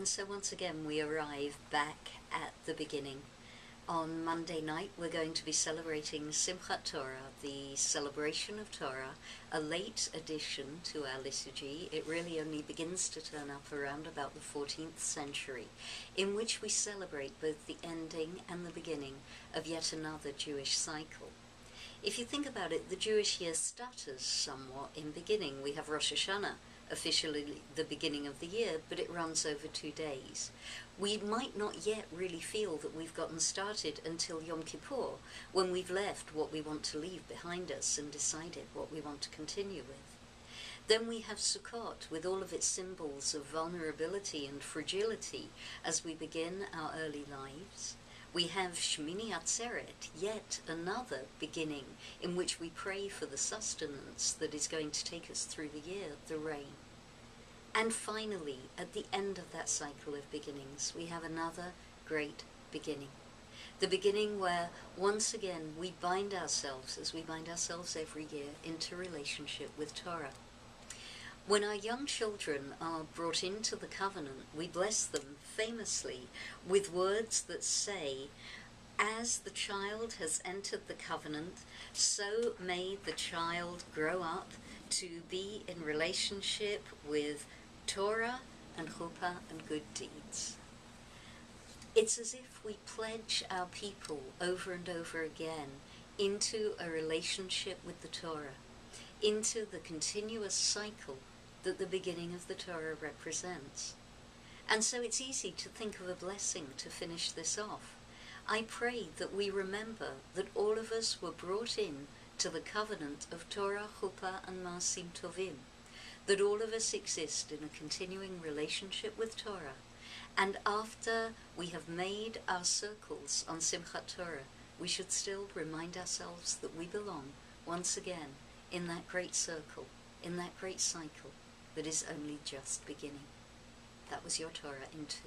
And so once again we arrive back at the beginning. On Monday night we're going to be celebrating Simchat Torah, the celebration of Torah, a late addition to our liturgy. It really only begins to turn up around about the 14th century, in which we celebrate both the ending and the beginning of yet another Jewish cycle. If you think about it, the Jewish year stutters somewhat in beginning. We have Rosh Hashanah, officially the beginning of the year, but it runs over 2 days. We might not yet really feel that we've gotten started until Yom Kippur, when we've left what we want to leave behind us and decided what we want to continue with. Then we have Sukkot, with all of its symbols of vulnerability and fragility as we begin our early lives. We have Shmini Atzeret, yet another beginning in which we pray for the sustenance that is going to take us through the year, the rain. And finally, at the end of that cycle of beginnings, we have another great beginning. The beginning where, once again, we bind ourselves, as we bind ourselves every year, into relationship with Torah. When our young children are brought into the covenant, we bless them famously with words that say, "As the child has entered the covenant, so may the child grow up to be in relationship with Torah and chuppah and good deeds." It's as if we pledge our people over and over again into a relationship with the Torah, into the continuous cycle that the beginning of the Torah represents. And so it's easy to think of a blessing to finish this off. I pray that we remember that all of us were brought in to the covenant of Torah, chuppah, and maasim tovim, that all of us exist in a continuing relationship with Torah, and after we have made our circles on Simchat Torah, we should still remind ourselves that we belong, once again, in that great circle, in that great cycle that is only just beginning. That was your Torah in 2.